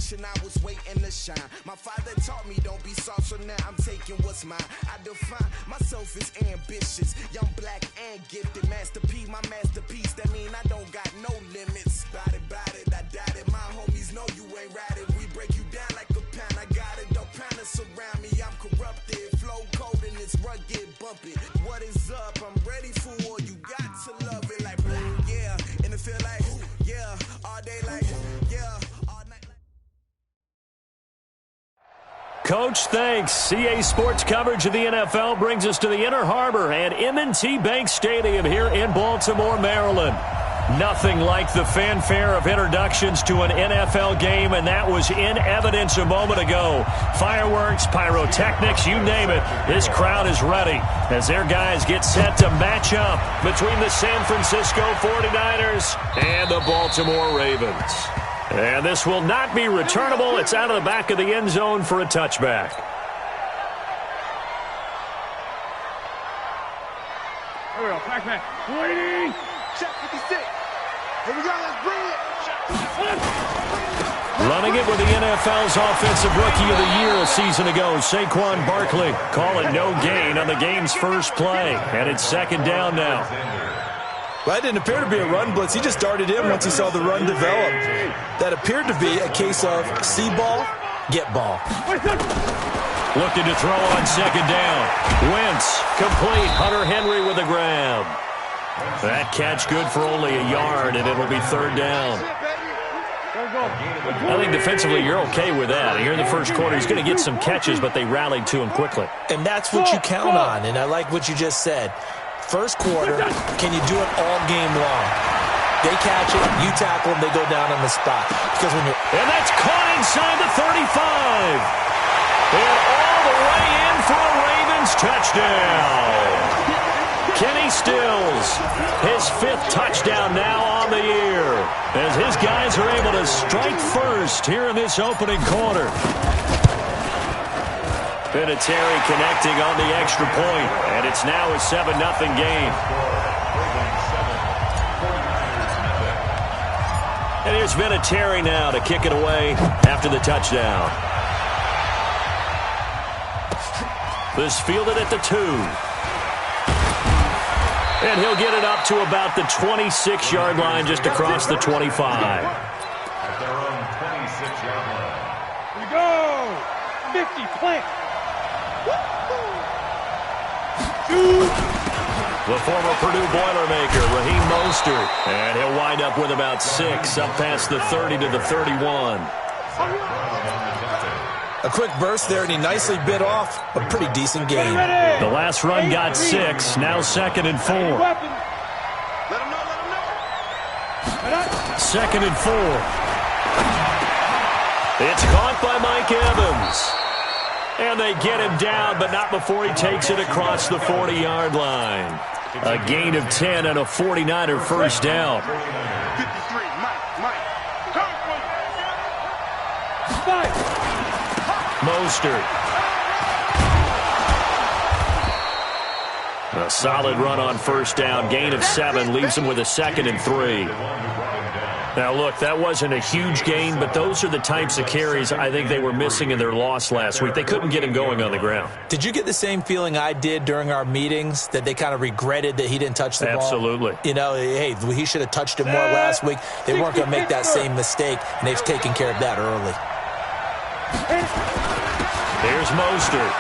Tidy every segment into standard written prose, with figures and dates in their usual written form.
generation, I was waiting to shine. My father taught me don't be soft, so now I'm taking what's mine. I define myself as ambitious, young, black, and gifted. Master P, my masterpiece, that mean I don't got no limits. Bout it, I doubt it. My homies know you ain't ride it. We break you down like a pound. I got it, don't pound it surround me. I'm corrupted, flow cold and it's rugged, bump it. What is up? I'm ready for war. You got to love it like, yeah. And it feel like, yeah. All day like, yeah. All night like. Coach, thanks. CA Sports coverage of the NFL brings us to the Inner Harbor at M&T Bank Stadium here in Baltimore, Maryland. Nothing like the fanfare of introductions to an NFL game, and that was in evidence a moment ago. Fireworks, pyrotechnics, you name it. This crowd is ready as their guys get set to match up between the San Francisco 49ers and the Baltimore Ravens. And this will not be returnable. It's out of the back of the end zone for a touchback. Here we go, back. Waiting. Check 56. Here we go, let's bring it. Running it with the NFL's Offensive Rookie of the Year a season ago, Saquon Barkley. Call it no gain on the game's first play. And it's second down now. Well, that didn't appear to be a run blitz. He just darted in once he saw the run develop. That appeared to be a case of see ball, get ball. Looking to throw on second down. Wentz, complete. Hunter Henry with a grab. That catch good for only a yard, and it'll be third down. I think defensively you're okay with that. Here in the first quarter, he's going to get some catches, but they rallied to him quickly. And that's what you count on, and I like what you just said. First quarter, can you do it all game long? They catch it, you tackle them, they go down on the spot. Because when you're... And that's caught inside the 35. And all the way in for a Ravens touchdown. Kenny Stills, his fifth touchdown now on the year, as his guys are able to strike first here in this opening quarter. Vinatieri connecting on the extra point, and it's now a 7-0 game. And here's Vinatieri now to kick it away after the touchdown. This fielded at the 2. And he'll get it up to about the 26-yard line, just across the 25. At their own 26-yard line. Here we go. 50, plant. The former Purdue Boilermaker, Raheem Mostert. And he'll wind up with about 6, up past the 30 to the 31. A quick burst there, and he nicely bit off a pretty decent game. The last run got 6, now 2nd and 4. Second and 4. It's caught by Mike Evans. And they get him down, but not before he takes it across the 40-yard line. A gain of 10 and a 49er first down. 53, Mike. Five. Mostert. A solid run on first down. Gain of 7 leaves him with a 2nd and 3. Now, look, that wasn't a huge gain, but those are the types of carries I think they were missing in their loss last week. They couldn't get him going on the ground. Did you get the same feeling I did during our meetings, that they kind of regretted that he didn't touch the ball? Absolutely. You know, hey, he should have touched it more last week. They weren't going to make that same mistake, and they've taken care of that early. Here's Mostert.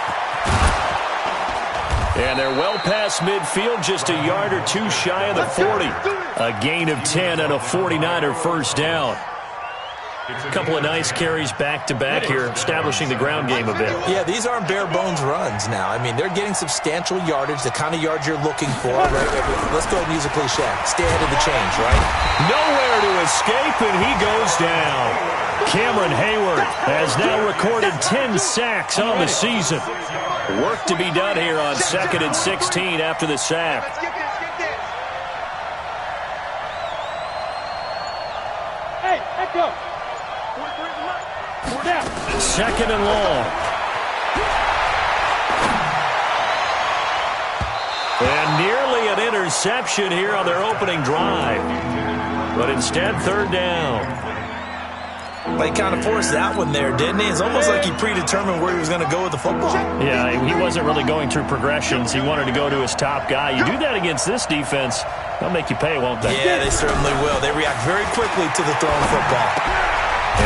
And they're well past midfield, just a yard or 2 shy of the 40. A gain of 10 and a 49er first down. A couple of nice carries back-to-back here, establishing the ground game a bit. Yeah, these aren't bare-bones runs now. I mean, they're getting substantial yardage, the kind of yards you're looking for, right? Let's go ahead and use a cliche. Stay ahead of the change, right? Nowhere to escape, and he goes down. Cameron Hayward has now recorded 10 sacks on the season. Work to be done here on 2nd and 16 after the sack. Hey, let's go. 2nd and long. And nearly an interception here on their opening drive. But instead, 3rd down. Like, kind of forced that one there, didn't he? It's almost like he predetermined where he was going to go with the football. Yeah, he wasn't really going through progressions. He wanted to go to his top guy. You do that against this defense, they'll make you pay, won't they? Yeah, they certainly will. They react very quickly to the thrown football.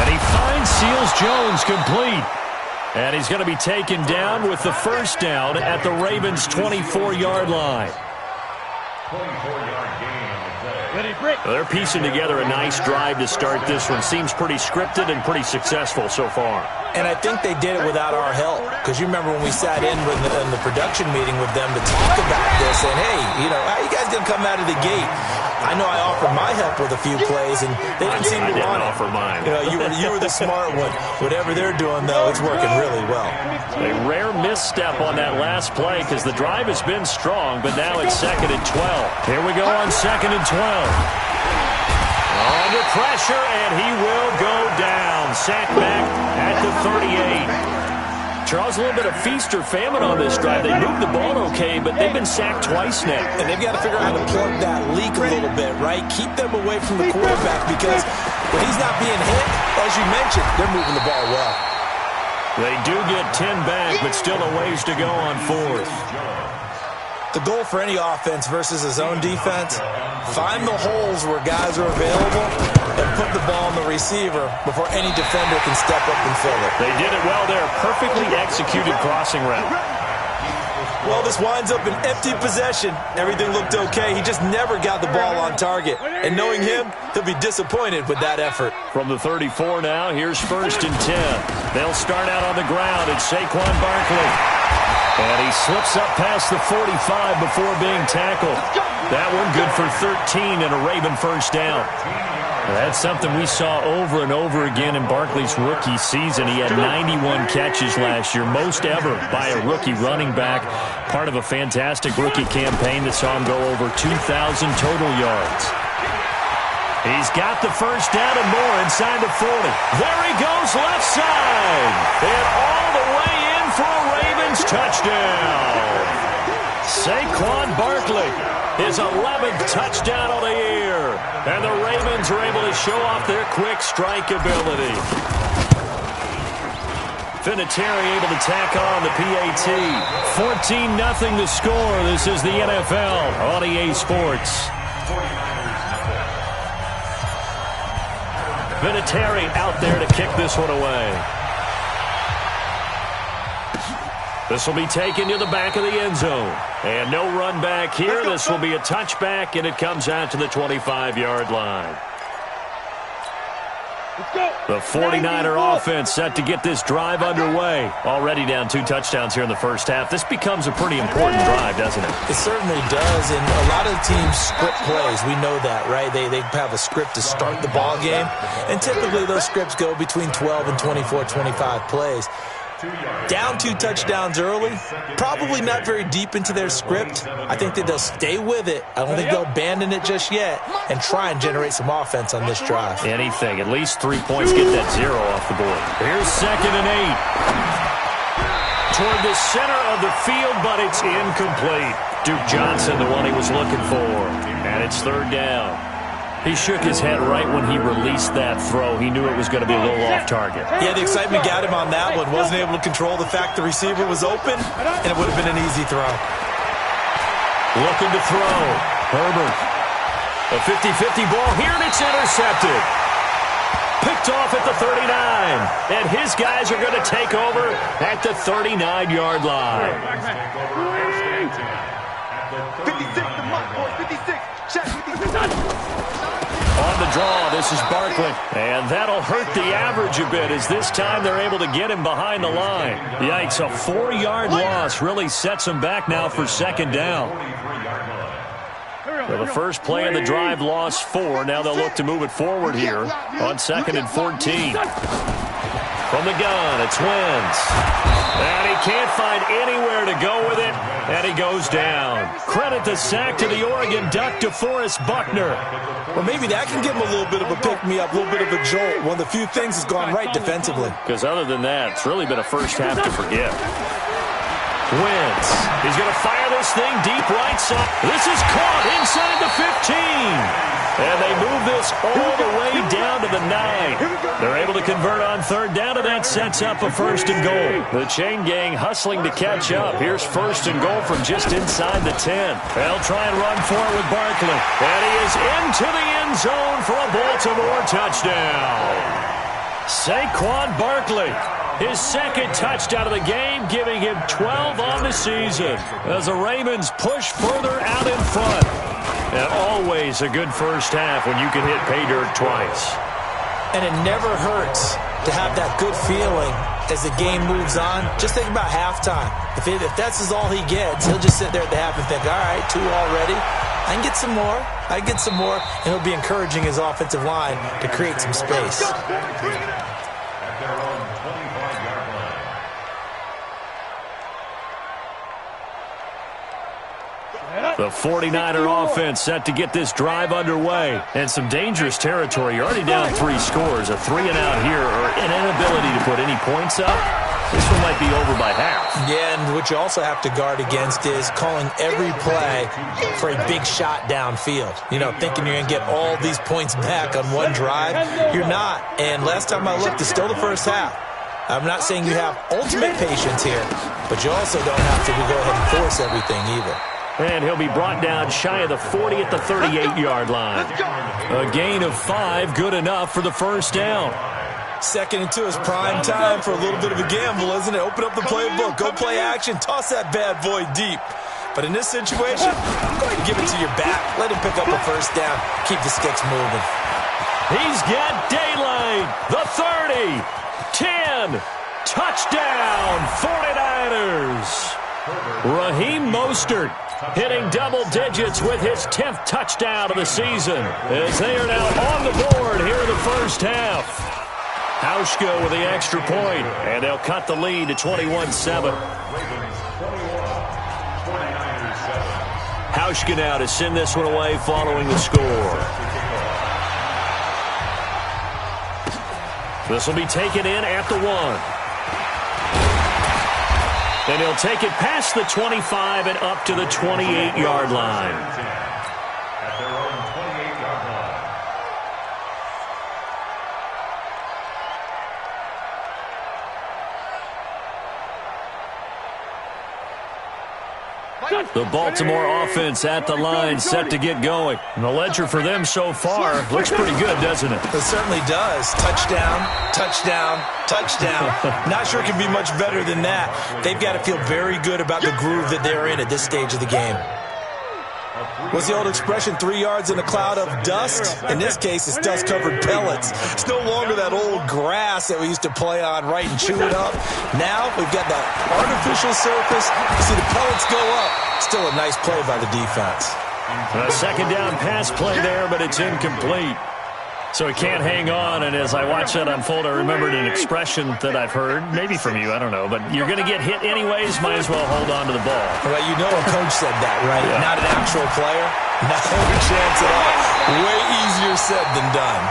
And he finds Seals Jones complete. And he's going to be taken down with the first down at the Ravens' 24-yard line. Well, they're piecing together a nice drive to start this one. Seems pretty scripted and pretty successful so far. And I think they did it without our help. Because you remember when we sat in the production meeting with them to talk about this, and hey, how you guys going to come out of the gate? I know I offered my help with a few plays, and they didn't seem to want it. I didn't offer mine. You were the smart one. Whatever they're doing, though, it's working really well. A rare misstep on that last play because the drive has been strong, but now it's 2nd and 12. Here we go on 2nd and 12. Under pressure, and he will go down. Sacked back at the 38. Charles, a little bit of feast or famine on this drive. They moved the ball okay, but they've been sacked twice now. And they've got to figure out how to plug that leak a little bit, right? Keep them away from the quarterback because when he's not being hit, as you mentioned, they're moving the ball well. They do get 10 back, but still a ways to go on 4th. The goal for any offense versus a zone defense, find the holes where guys are available and put the ball on the receiver before any defender can step up and fill it. They did it well there. Perfectly executed crossing route. Well, this winds up an empty possession. Everything looked okay. He just never got the ball on target. And knowing him, he'll be disappointed with that effort. From the 34 now, here's 1st and 10. They'll start out on the ground. It's Saquon Barkley. And he slips up past the 45 before being tackled. That one good for 13 and a Raven first down. That's something we saw over and over again in Barkley's rookie season. He had 91 catches last year, most ever by a rookie running back. Part of a fantastic rookie campaign that saw him go over 2,000 total yards. He's got the first down and more inside the 40. There he goes left side. And all the way in for a Ravens touchdown. Saquon Barkley, his 11th touchdown of the year. And the Ravens are able to show off their quick strike ability. Vinatieri able to tack on the PAT. 14-0 the score. This is the NFL on EA Sports. Vinatieri out there to kick this one away. This will be taken to the back of the end zone. And no run back here. This will be a touchback, and it comes out to the 25-yard line. The 49er offense set to get this drive underway. Already down 2 touchdowns here in the first half. This becomes a pretty important drive, doesn't it? It certainly does, and a lot of teams script plays. We know that, right? They have a script to start the ball game, and typically those scripts go between 12 and 24, 25 plays. Down 2 touchdowns early, probably not very deep into their script. I think that they'll stay with it. I don't think they'll abandon it just yet and try and generate some offense on this drive. Anything. At least 3 points. Get that 0 off the board. Here's 2nd and 8. Toward the center of the field, but it's incomplete. Duke Johnson, the one he was looking for. And it's 3rd down. He shook his head right when he released that throw. He knew it was going to be a little off target. Yeah, the excitement got him on that one. Wasn't able to control the fact the receiver was open, and it would have been an easy throw. Looking to throw. Herbert. A 50-50 ball here, and it's intercepted. Picked off at the 39. And his guys are going to take over at the 39-yard line. 56, the mark, boys, 56. Check 56. On the draw, this is Barkley. And that'll hurt the average a bit as this time they're able to get him behind the line. Yikes, a 4-yard loss really sets him back now for 2nd down. Well, the first play of the drive lost 4. Now they'll look to move it forward here on 2nd and 14. From the gun, it's Wentz. And he can't find anywhere to go with it, and he goes down. Credit the sack to the Oregon Duck, DeForest Buckner. Well, maybe that can give him a little bit of a pick-me-up, a little bit of a jolt. One of the few things has gone right defensively. Because other than that, it's really been a first half to forget. Wentz. He's going to fire this thing deep right side. This is caught inside the 15. And they move this all the way down to the 9. They're able to convert on third down, and that sets up a first and goal. The chain gang hustling to catch up. Here's first and goal from just inside the 10. They'll try and run for it with Barkley. And he is into the end zone for a Baltimore touchdown. Saquon Barkley, his second touchdown of the game, giving him 12 on the season as the Ravens push further out in front. And always a good first half when you can hit pay dirt twice. And it never hurts to have that good feeling as the game moves on. Just think about halftime. If that's all he gets, he'll just sit there at the half and think, all right, 2 already. I can get some more. I can get some more. And he'll be encouraging his offensive line to create some space. The 49er offense set to get this drive underway. And some dangerous territory. You're already down 3 scores. A 3-and-out here or an inability to put any points up. This one might be over by half. Yeah, and what you also have to guard against is calling every play for a big shot downfield. You know, thinking you're going to get all these points back on one drive. You're not. And last time I looked, it's still the first half. I'm not saying you have ultimate patience here, but you also don't have to go ahead and force everything either. And he'll be brought down shy of the 40 at the 38-yard line. A gain of 5, good enough for the first down. 2nd and 2 is prime time for a little bit of a gamble, isn't it? Open up the playbook, go play action, toss that bad boy deep. But in this situation, go ahead and give it to your back. Let him pick up a first down. Keep the sticks moving. He's got daylight. The 30, 10, touchdown, 49ers. Raheem Mostert hitting double digits with his 10th touchdown of the season as they are now on the board here in the first half. Hauschka with the extra point, and they'll cut the lead to 21-7. Hauschka now to send this one away following the score. This will be taken in at the 1. And he'll take it past the 25 and up to the 28-yard line. At their own 28-yard line. The Baltimore offense at the line, set to get going. And the ledger for them so far looks pretty good, doesn't it? It certainly does. Touchdown, touchdown, touchdown. Not sure it can be much better than that. They've got to feel very good about the groove that they're in at this stage of the game. What's the old expression, 3 yards in a cloud of dust? In this case, it's dust-covered pellets. It's no longer that old grass that we used to play on, right, and chew it up. Now we've got that artificial surface. You see the pellets go up. Still a nice play by the defense. A second down pass play there, but it's incomplete. So he can't hang on, and as I watched that unfold, I remembered an expression that I've heard, maybe from you, I don't know, but you're going to get hit anyways, might as well hold on to the ball. Well, you know a coach said that, right? Yeah. Not an actual player. Not a chance at all. Way easier said than done.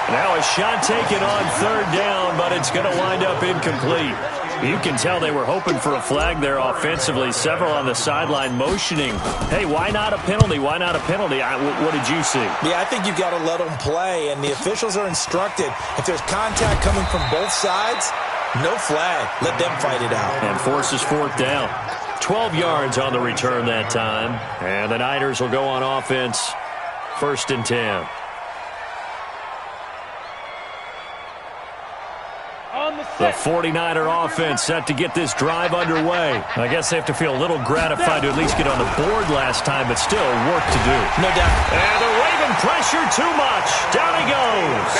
Now a shot taken on third down, but it's going to wind up incomplete. You can tell they were hoping for a flag there offensively. Several on the sideline motioning. Hey, why not a penalty? Why not a penalty? What did you see? Yeah, I think you've got to let them play, and the officials are instructed. If there's contact coming from both sides, no flag. Let them fight it out. And forces fourth down. 12 yards on the return that time. And the Niners will go on offense. 1st and 10. The 49er offense set to get this drive underway. I guess they have to feel a little gratified to at least get on the board last time, but still work to do. No doubt. And the Raven pressure too much. Down he goes.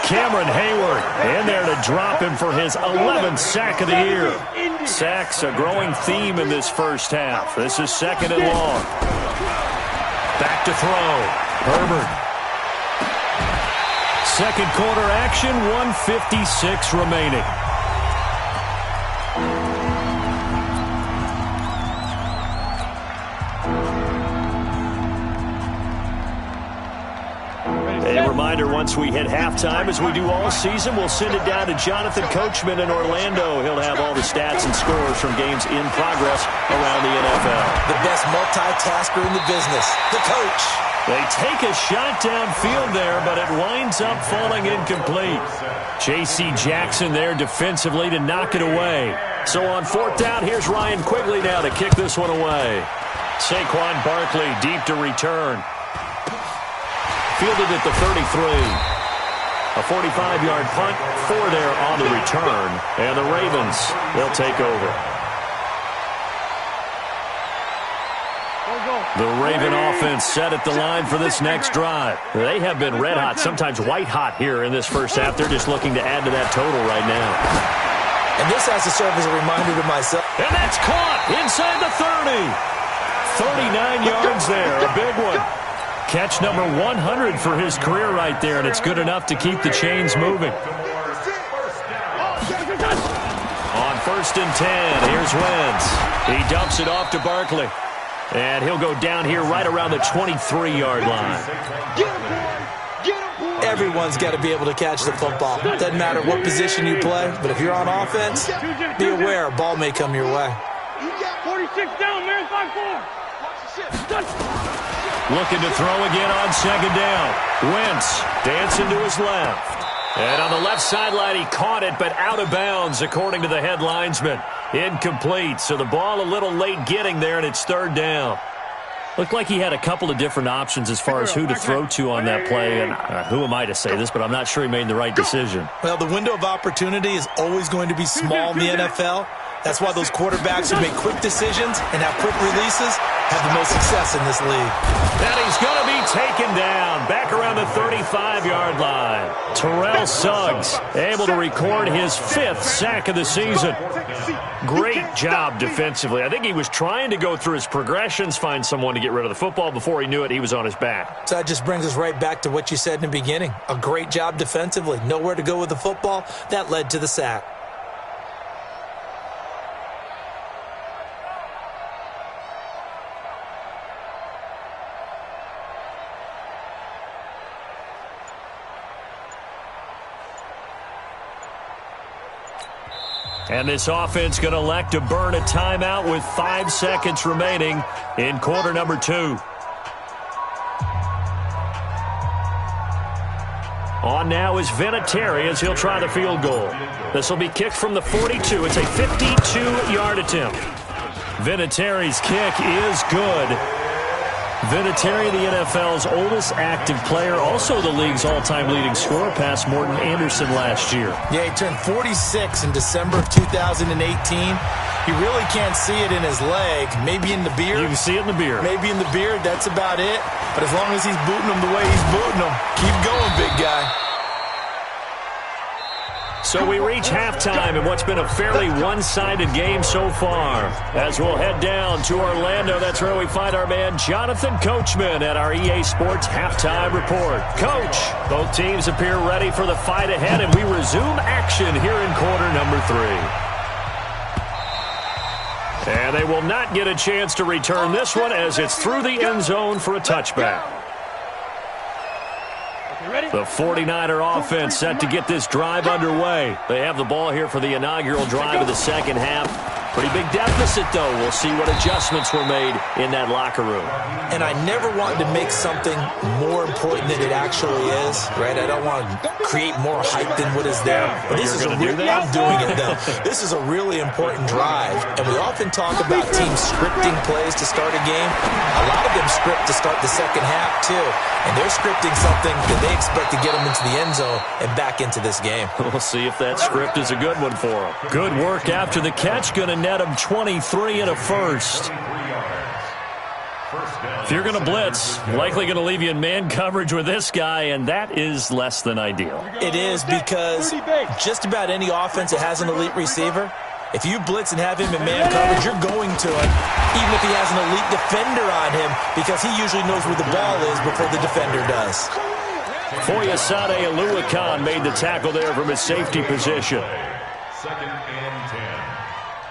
Cameron Hayward in there to drop him for his 11th sack of the year. Sacks a growing theme in this first half. This is 2nd and long. Back to throw. Herbert. Second quarter action, 1:56 remaining. A reminder, once we hit halftime, as we do all season, we'll send it down to Jonathan Coachman in Orlando. He'll have all the stats and scores from games in progress around the NFL. The best multitasker in the business, the coach. They take a shot downfield there, but it winds up falling incomplete. J.C. Jackson there defensively to knock it away. So on fourth down, here's Ryan Quigley now to kick this one away. Saquon Barkley deep to return. Fielded at the 33. A 45-yard punt, 4 there on the return. And the Ravens, they'll take over. The Raven offense set at the line for this next drive. They have been red hot, sometimes white hot here in this first half. They're just looking to add to that total right now. And this has to serve as a reminder to myself. And that's caught inside the 30. 39 yards there, a big one. Catch number 100 for his career right there, and it's good enough to keep the chains moving. On first and 10, here's Wentz. He dumps it off to Barkley. And he'll go down here right around the 23-yard line. Everyone's got to be able to catch the football. Doesn't matter what position you play, but if you're on offense, be aware a ball may come your way. 46 down, man, 5-4. Looking to throw again on second down. Wentz dancing to his left. And on the left sideline, he caught it, but out of bounds, according to the head linesman. Incomplete, so the ball a little late getting there, and it's third down. Looked like he had a couple of different options as far as who to throw to on that play, and who am I to say this, but I'm not sure he made the right decision. Well, the window of opportunity is always going to be small in the NFL. That's why those quarterbacks who make quick decisions and have quick releases have the most success in this league. And he's going to be taken down back around the 35-yard line. Terrell Suggs able to record his 5th sack of the season. Great job defensively. I think he was trying to go through his progressions, find someone to get rid of the football. Before he knew it, he was on his back. So that just brings us right back to what you said in the beginning. A great job defensively. Nowhere to go with the football. That led to the sack. And this offense going to elect to burn a timeout with 5 seconds remaining in quarter number 2. On now is Vinatieri as he'll try the field goal. This will be kicked from the 42. It's a 52-yard attempt. Vinatieri's kick is good. Vinatieri, the NFL's oldest active player, also the league's all-time leading scorer, past Morton Anderson last year. Yeah, he turned 46 in December of 2018. You really can't see it in his leg. Maybe in the beard. You can see it in the beard. Maybe in the beard, that's about it. But as long as he's booting him the way he's booting him, keep going, big guy. So we reach halftime in what's been a fairly one-sided game so far. As we'll head down to Orlando, that's where we find our man Jonathan Coachman at our EA Sports Halftime Report. Coach, both teams appear ready for the fight ahead, and we resume action here in quarter number 3. And they will not get a chance to return this one as it's through the end zone for a touchback. The 49er offense set to get this drive underway. They have the ball here for the inaugural drive of the second half. Pretty big deficit, though. We'll see what adjustments were made in that locker room. And I never wanted to make something more important than it actually is, right? I don't want to create more hype than what is there. But this is I'm doing it, though. This is a really important drive. And we often talk about teams scripting plays to start a game. A lot of them script to start the second half, too. And they're scripting something that they expect to get them into the end zone and back into this game. We'll see if that script is a good one for them. Good work after the catch. Going to net him 23 and a first. If you're going to blitz, likely going to leave you in man coverage with this guy, and that is less than ideal. It is, because just about any offense that has an elite receiver, if you blitz and have him in man coverage, you're going to him, even if he has an elite defender on him, because he usually knows where the ball is before the defender does. Foyesade Aluakan made the tackle there from his safety position. Second and 10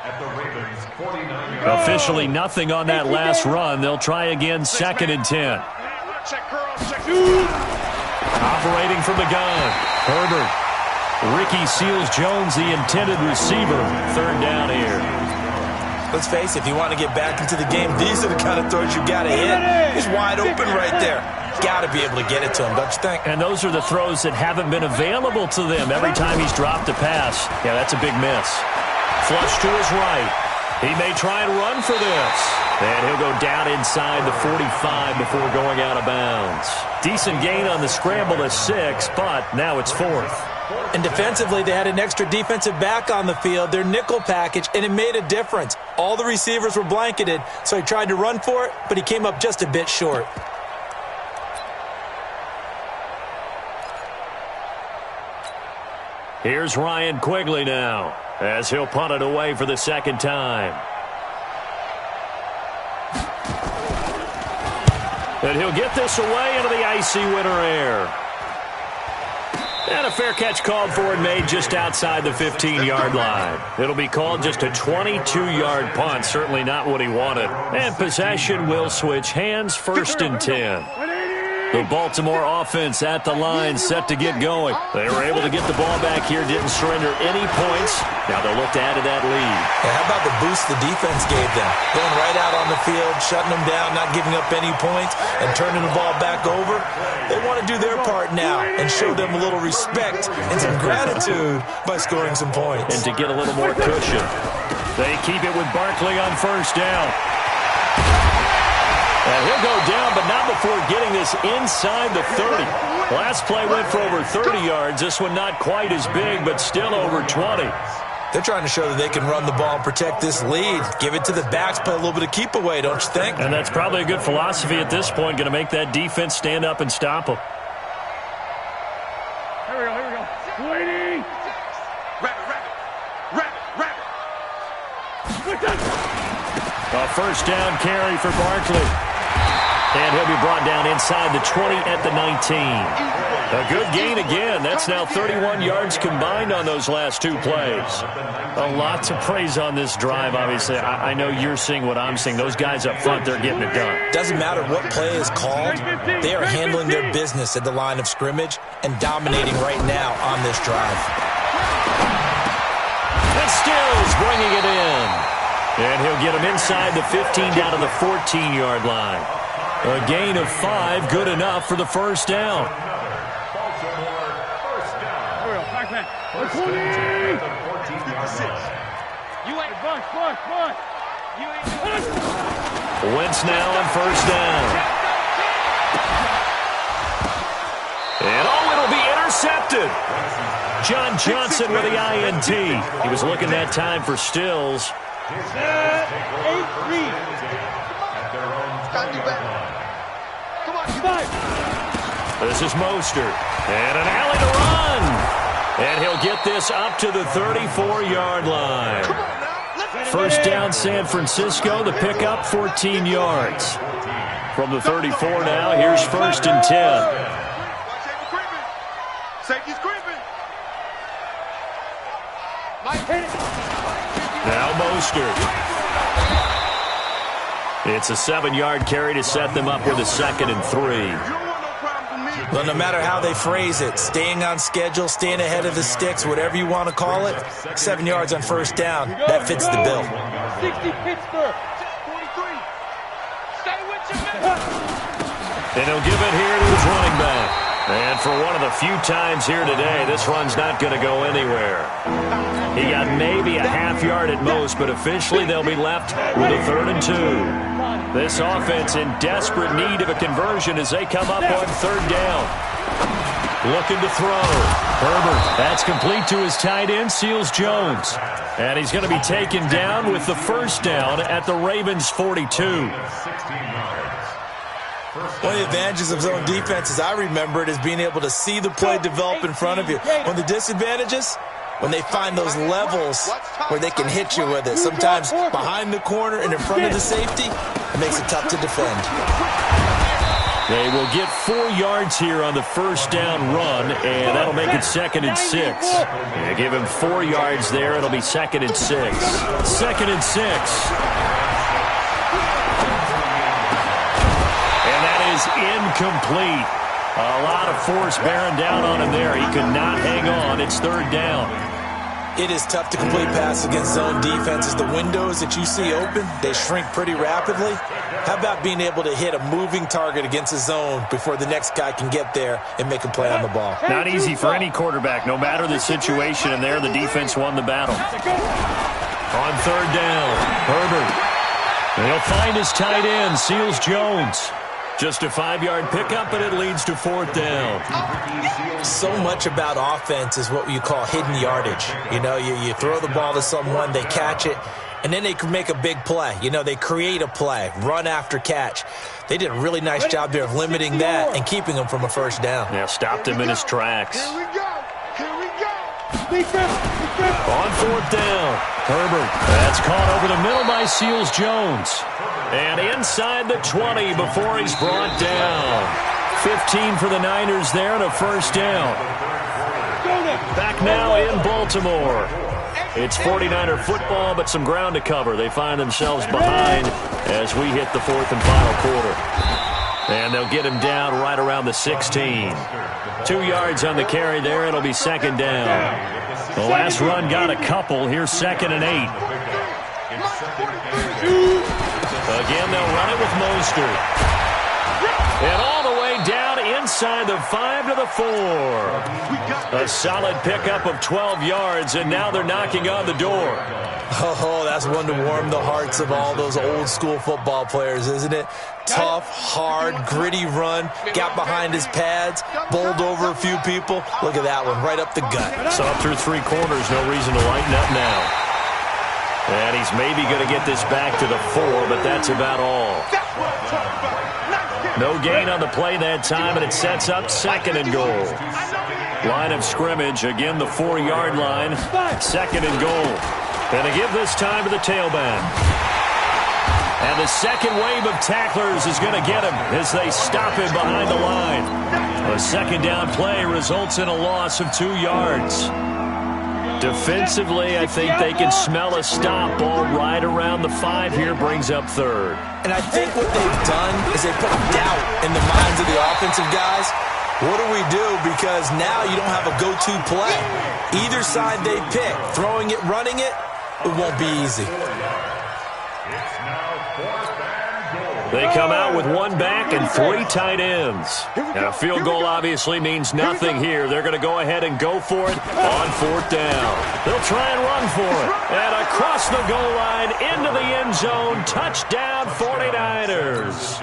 at the Ravens 49. Officially nothing on that last run. They'll try again, second and 10. Operating from the gun, Herbert. Ricky Seals-Jones, the intended receiver. Third down here. Let's face it, if you want to get back into the game, these are the kind of throws you got to hit. He's wide open right there. Got to be able to get it to him, don't you think? And those are the throws that haven't been available to them every time he's dropped a pass. Yeah, that's a big miss. Flush to his right. He may try and run for this. And he'll go down inside the 45 before going out of bounds. Decent gain on the scramble to 6, but now it's 4th. And defensively, they had an extra defensive back on the field, their nickel package, and it made a difference. All the receivers were blanketed, so he tried to run for it, but he came up just a bit short. Here's Ryan Quigley now, as he'll punt it away for the second time. And he'll get this away into the icy winter air. And a fair catch called for and made just outside the 15-yard line. It'll be called just a 22-yard punt, certainly not what he wanted. And possession will switch hands, 1st and 10. The Baltimore offense at the line, set to get going. They were able to get the ball back here, didn't surrender any points. Now they'll look to add to that lead. Yeah, how about the boost the defense gave them? Going right out on the field, shutting them down, not giving up any points, and turning the ball back over. They want to do their part now and show them a little respect and some gratitude by scoring some points. And to get a little more cushion. They keep it with Barkley on 1st down. And he'll go down, but not before getting this inside the 30. Last play went for over 30 yards. This one not quite as big, but still over 20. They're trying to show that they can run the ball and protect this lead. Give it to the backs, play a little bit of keep away, don't you think? And that's probably a good philosophy at this point, going to make that defense stand up and stop them. Here we go. Waiting. Rabbit. A 1st down carry for Barkley. And he'll be brought down inside the 20 at the 19. A good gain again. That's now 31 yards combined on those last 2 plays. A lot to praise on this drive, obviously. I know you're seeing what I'm seeing. Those guys up front, they're getting it done. Doesn't matter what play is called. They are handling their business at the line of scrimmage and dominating right now on this drive. And Stills bringing it in. And he'll get him inside the 15 down to the 14-yard line. A gain of 5, good enough for the 1st down. Wentz now on 1st down. And it'll be intercepted. John Johnson with the INT. He was looking that time for Stills. This is Mostert. And an alley to run. And he'll get this up to the 34-yard line. 1st down, San Francisco. The pickup, 14 yards. From the 34 now, here's 1st and 10. Safety's creeping. Now Mostert. It's a 7-yard carry to set them up with a 2nd and 3. Well, no matter how they phrase it, staying on schedule, staying ahead of the sticks, whatever you want to call it, 7 yards on 1st down, that fits the bill. 60 Pittsburgh. 43. Stay with your man. And he'll give it here to his running back. And for one of the few times here today, this run's not going to go anywhere. He got maybe a half yard at most, but officially they'll be left with a 3rd and 2. This offense in desperate need of a conversion as they come up on 3rd down. Looking to throw. Herbert, that's complete to his tight end, Seals-Jones. And he's going to be taken down with the 1st down at the Ravens' 42. One of the advantages of zone defense, as I remember it, is being able to see the play develop in front of you. One of the disadvantages, when they find those levels where they can hit you with it, sometimes behind the corner and in front of the safety, it makes it tough to defend. They will get 4 yards here on the 1st down run, and that'll make it 2nd and 6. They give him 4 yards there. It'll be 2nd and 6. 2nd and 6. And that is incomplete. A lot of force bearing down on him there. He could not hang on. It's third down. It is tough to complete passes against zone defenses. The windows that you see open, they shrink pretty rapidly. How about being able to hit a moving target against a zone before the next guy can get there and make a play on the ball? Not easy for any quarterback, no matter the situation, and there the defense won the battle. On third down, Herbert. He'll find his tight end, Seals Jones. Just a 5-yard pickup, and it leads to fourth down. So much about offense is what you call hidden yardage. You know, you throw the ball to someone, they catch it, and then they can make a big play. You know, they create a play, run after catch. They did a really nice job there of limiting that and keeping him from a first down. Yeah, stopped him in his tracks. Here we go. Here we go. Defense. On fourth down, Herbert. That's caught over the middle by Seals Jones. And inside the 20 before he's brought down. 15 for the Niners there and a first down. Back now in Baltimore. It's 49er football, but some ground to cover. They find themselves behind as we hit the fourth and final quarter. And they'll get him down right around the 16. 2 yards on the carry there. It'll be second down. The last run got a couple. Here's second and 8. Again, they'll run it with Mostert. And all the way down inside the 5 to the 4. A solid pickup of 12 yards, and now they're knocking on the door. Oh, that's one to warm the hearts of all those old-school football players, isn't it? Tough, hard, gritty run, got behind his pads, bowled over a few people. Look at that one, right up the gut. So through 3 quarters, no reason to lighten up now. And he's maybe going to get this back to the 4, but that's about all. No gain on the play that time, and it sets up second and goal. Line of scrimmage, again the 4-yard line, second and goal. And to give this time to the tailback. And the second wave of tacklers is going to get him as they stop him behind the line. A second down play results in a loss of 2 yards. Defensively, I think they can smell a stop. Ball right around the 5 here, brings up third. And I think what they've done is they put doubt in the minds of the offensive guys. What do we do? Because now you don't have a go-to play. Either side they pick, throwing it, running it, it won't be easy. They come out with 1 back and 3 tight ends. And a field goal obviously means nothing here. They're going to go ahead and go for it on fourth down. They'll try and run for it. And across the goal line, into the end zone, touchdown 49ers.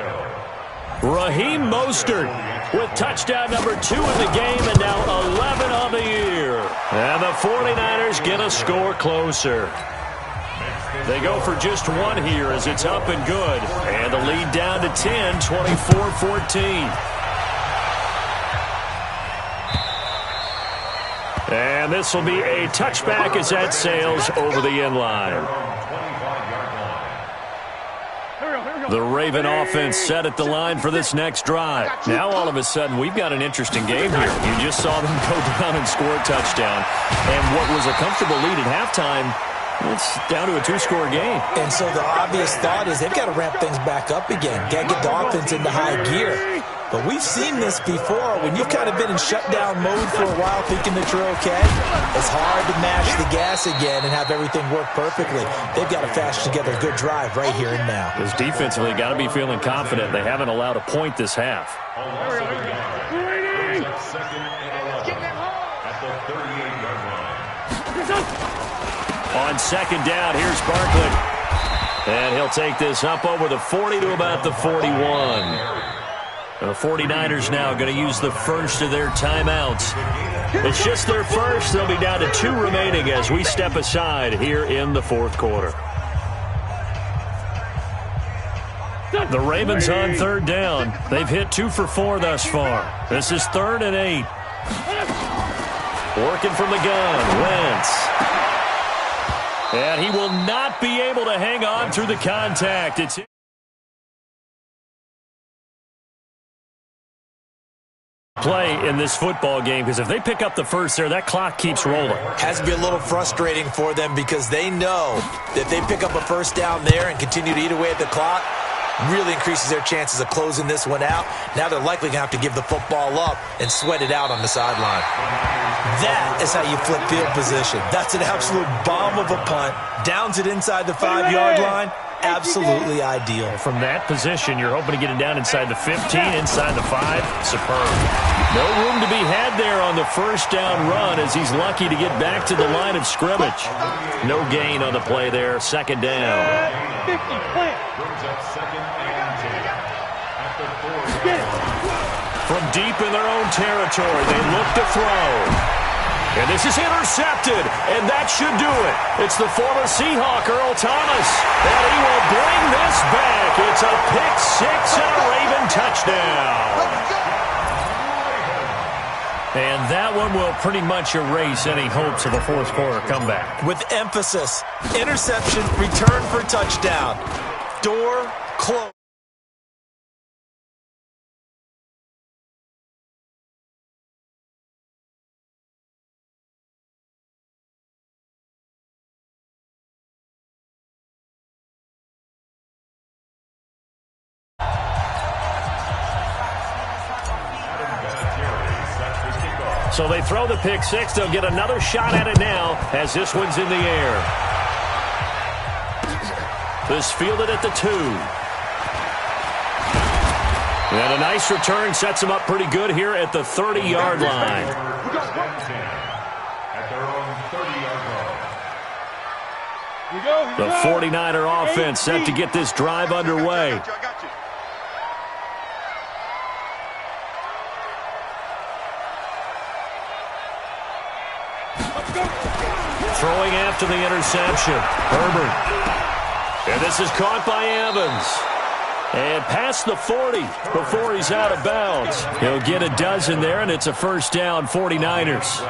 Raheem Mostert with touchdown number 2 in the game and now 11 on the year. And the 49ers get a score closer. They go for just 1 here as it's up and good. And the lead down to 10, 24-14. And this will be a touchback as that sails over the end line. The Raven offense set at the line for this next drive. Now all of a sudden we've got an interesting game here. You just saw them go down and score a touchdown. And what was a comfortable lead at halftime, it's down to a 2-score game. And so the obvious thought is they've got to ramp things back up again. Got to get the offense into high gear. But we've seen this before. When you've kind of been in shutdown mode for a while thinking that you're okay, it's hard to mash the gas again and have everything work perfectly. They've got to fashion together a good drive right here and now. Because defensively, got to be feeling confident. They haven't allowed a point this half. On second down, here's Barkley. And he'll take this up over the 40 to about the 41. The 49ers now going to use the first of their timeouts. It's just their first. They'll be down to 2 remaining as we step aside here in the fourth quarter. The Ravens on third down. They've hit 2 for 4 thus far. This is 3rd and 8. Working from the gun, Wentz. And he will not be able to hang on through the contact. It's play in this football game, because if they pick up the first there, that clock keeps rolling. Has to be a little frustrating for them because they know that if they pick up a first down there and continue to eat away at the clock, Really increases their chances of closing this one out. Now they're likely going to have to give the football up and sweat it out on the sideline. That is how you flip field position. That's an absolute bomb of a punt. Downs it inside the 5-yard line. Absolutely ideal. From that position, you're hoping to get it down inside the 15, inside the 5. Superb. No room to be had there on the first down run as he's lucky to get back to the line of scrimmage. No gain on the play there. Second down. 50, plant. Brings up second and 10 at the 4. Get it. From deep in their own territory, they look to throw. And this is intercepted, and that should do it. It's the former Seahawk, Earl Thomas, and he will bring this back. It's a pick 6 and a Raven touchdown. And that one will pretty much erase any hopes of a fourth quarter comeback. With emphasis, interception, return for touchdown. Door closed. So they throw the pick 6. They'll get another shot at it now as this one's in the air. This fielded at the 2. And a nice return sets them up pretty good here at the 30-yard line. At their own 30-yard line. The 49er offense set to get this drive underway. Throwing after the interception. Herbert. And this is caught by Evans. And past the 40 before he's out of bounds. He'll get a dozen there, and it's a first down, 49ers.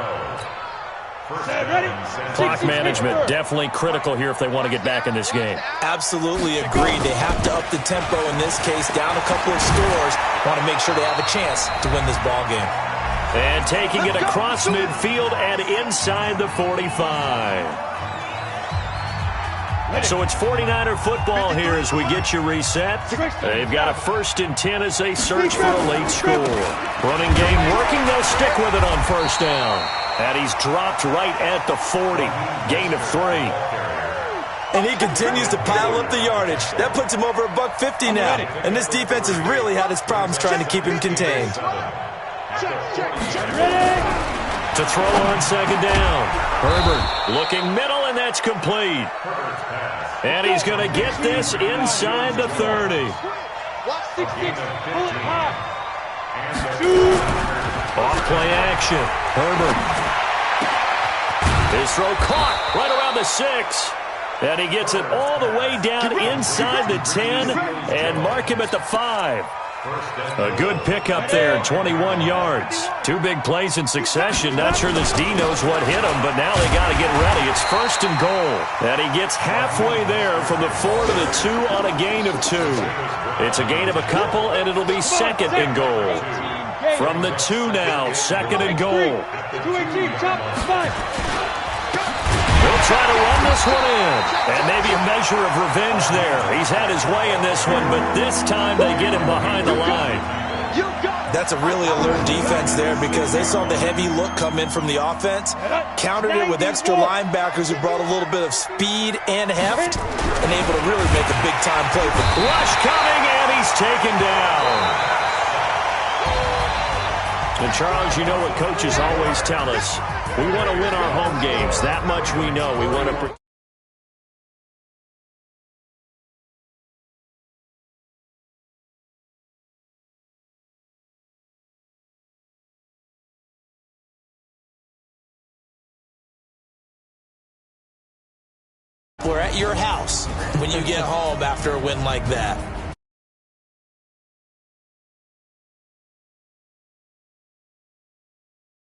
Clock management definitely critical here if they want to get back in this game. Absolutely agreed. They have to up the tempo in this case, down a couple of scores. Want to make sure they have a chance to win this ball game. And taking it across midfield and inside the 45. So it's 49er football here as we get you reset. They've got a 1st and 10 as they search for a late score. Running game working. They'll stick with it on first down. And he's dropped right at the 40. Gain of 3. And he continues to pile up the yardage. That puts him over $150 now. And this defense has really had its problems trying to keep him contained. To throw on second down. Herbert looking middle, and that's complete. And he's going to get this inside the 30. Off play action. Herbert. His throw caught right around the 6. And he gets it all the way down inside the 10 and mark him at the 5. A good pickup there, 21 yards. 2 big plays in succession. Not sure this D knows what hit him, but now they got to get ready. It's 1st and goal. And he gets halfway there from the 4 to the 2 on a gain of 2. It's a gain of a couple, and it'll be 2nd and goal. From the 2 now, 2nd and goal. He'll try to run this one in. And maybe a measure of revenge there. He's had his way in this one, but this time they get him behind the line. That's a really alert defense there because they saw the heavy look come in from the offense, countered it with extra linebackers who brought a little bit of speed and heft, and able to really make a big-time play. Rush coming, and he's taken down. And, Charles, you know what coaches always tell us. We want to win our home games. That much we know. We want to... We're at your house when you get home after a win like that.